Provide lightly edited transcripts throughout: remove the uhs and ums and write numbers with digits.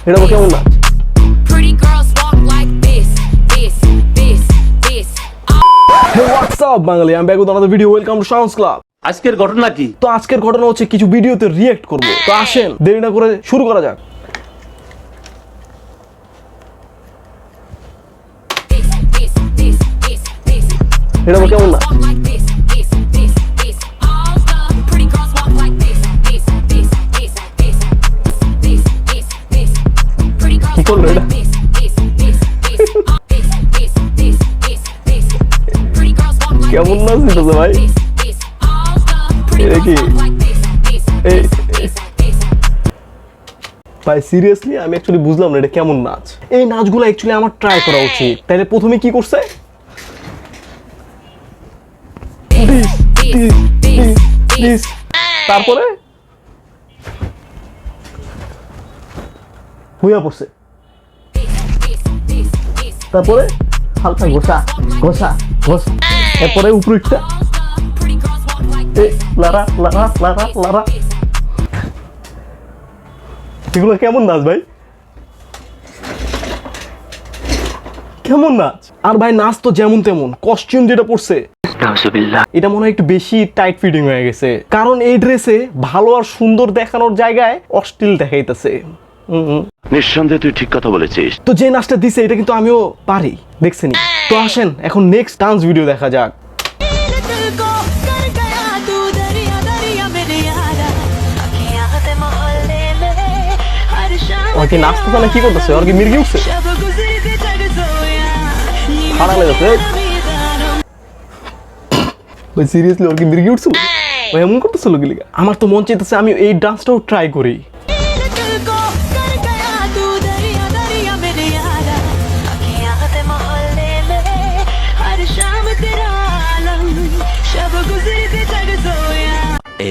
এটা কেমন নাচ? Hey, what's up Bangali? I'm back with another video. Welcome to Sounds Club. আজকের ঘটনা কি? তো আজকের ঘটনা হচ্ছে কিছু ভিডিওতে রিঅ্যাক্ট করব। তো আসেন দেরি না করে শুরু করা যাক। এটা কেমন নাচ? কি করলো এটা? কেমন নাচ দিতেছে ভাই? এটা কি? ভাই সিরিয়াসলি আমি অ্যাকচুয়ালি বুঝলাম না এটা কেমন নাচ। এই নাচগুলো অ্যাকচুয়ালি আমার ট্রাই করা উচিত। তাহলে প্রথমে কি করছে? তারপরে হুইয়া পড়ছে, তারপরে হালকা ঘষা ঘষা ঘষা, এরপরে উপরিটা লারা লারা লারা লারা। এগুলো কেমন নাচ ভাই? কেমন নাচ? আর ভাই নাচ তো যেমন তেমন, কস্টিউম যেটা পড়ছে এটা মনে হয় একটু বেশি টাইট ফিটিং হয়ে গেছে, কারণ এই ড্রেসে ভালো আর সুন্দর দেখানোর জায়গায় অশ্লীল দেখাইতেছে। নিঃসন্দেহে তুই ঠিক কথা বলেছিস। তো যে নাচটা দিছে এটা কিন্তু আমিও পারি, দেখছেন? তো আসেন এখন নেক্সট ডান্স ভিডিও দেখা যাক। ওর কি নাচতেছে না কি করতেছে? ওর কি মির্গি উঠছে? খারাপ লেগেছে ভাই, সিরিয়াসলি ওর কি মির্গি উঠছিল? ভাই এমন করতেছিল কি লিগা? আমার তো মন চাইতেছে আমি এই ডান্সটাও ট্রাই করি।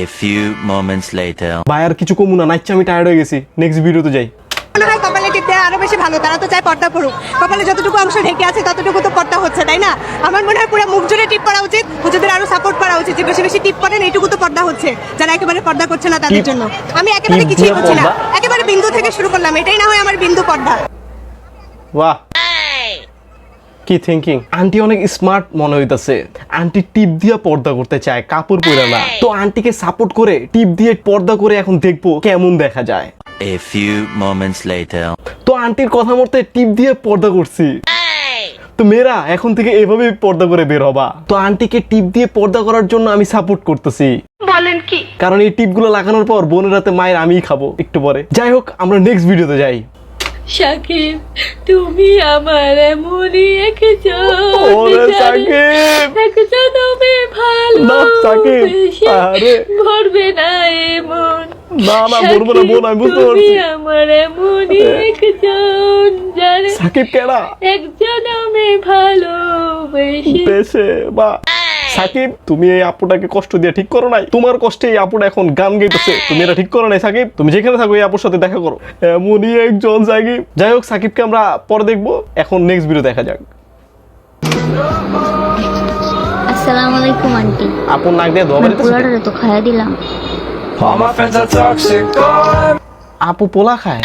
A few moments later. ভাই আর কিছু কমু না, নাইচ্ছা আমি টায়ার্ড হয়ে গেছি। নেক্সট ভিডিওতে যাই। মনে হয় কপালে টিপ দেওয়া আরো বেশি ভালো, তারা তো চায় পর্দা পড়ুক। কপালে যতটুকু অংশ ঢেকে আছে ততটুকু তো পর্দা হচ্ছে, তাই না? আমার মনে হয় পুরো মুখ জুড়ে টিপ করা উচিত, হুজুরদের আরো সাপোর্ট করা উচিত, যে বেশি বেশি টিপ করেন এইটুকু তো পর্দা হচ্ছে। যারা একেবারে পর্দা করছে না তাদের জন্য আমি একেবারে কিছুই করছি না, একেবারে বিন্দু থেকে শুরু করলাম। এটাই না হয় আমার বিন্দু পর্দা। বাহ, কি থিঙ্কিং! আন্টি অনেক স্মার্ট মনে হইতাছে। আন্টি টিপ দিয়ে পর্দা করতে চায়, কাপড় পরে না। তো আন্টিকে সাপোর্ট করে টিপ দিয়ে পর্দা করে এখন দেখবো কেমন দেখা যায়। A few moments later. তো আন্টির কথা মতে টিপ দিয়ে পর্দা করছি। তো মেয়েরা এখন থেকে এভাবে পর্দা করে বের হবা। তো আন্টিকে টিপ দিয়ে পর্দা করার জন্য আমি সাপোর্ট করতেছি। বলেন কি? কারণ এই টিপগুলো লাগানোর পর বোনের রাতে মায়ের আমিই খাবো একটু পরে। যাই হোক, আমরা নেক্সট ভিডিওতে যাই। সাকিব, তুমি আমার এমনই একজন, ওরে সাকিব, একজন তুমি ভালো না সাকিব, আরে ভরবে না এমন। না না বলবো না বোন, আমি বুঝতে পারছি। তুমি আমার এমনই একজন, যারে সাকিব কেডা? একজন আমি ভালোবেসে। বেশে বা সাকিব, তুমি এই আপুটাকে কষ্ট দিয়ে ঠিক করো নাই। তোমার কষ্টে এই আপুটা এখন গান গাইতেছে, তুমি এটা ঠিক করো নাই সাকিব। তুমি যেখানে থাকো এই আপুর সাথে দেখা করো। এমনই একজন সাকিব। যাই হোক, সাকিবকে আমরা পরে দেখবো। এখন নেক্সট ভিডিও দেখা যাক। আসসালামু আলাইকুম আন্টি। আপু নাক দিয়ে ধোয়া বেরোতেছে। পোলারে তো খাইয়া দিলাম। আপু পোলা খায়?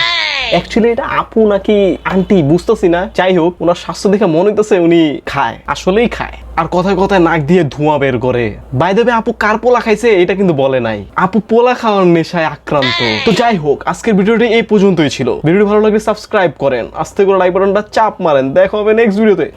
অ্যাকচুয়ালি এটা আপু নাকি আন্টি বুঝতেছি না। যাই হোক, ওনার স্বাস্থ্য দেখে মনে হইতেছে উনি খায়, আসলেই খায়। আর কথায় কথায় নাক দিয়ে ধোঁয়া বের করে। বাই দ্য ওয়ে, আপু কার পোলা খাইছে এটা কিন্তু বলে নাই। আপু পোলা খাওয়ার নেশায় আক্রান্ত। তো যাই হোক, আজকের ভিডিওটি এই পর্যন্তই ছিল। ভিডিওটি ভালো লাগলে সাবস্ক্রাইব করেন, আস্তে করে লাইক বাটনটা চাপ মারেন। দেখা হবে নেক্সট ভিডিওতে।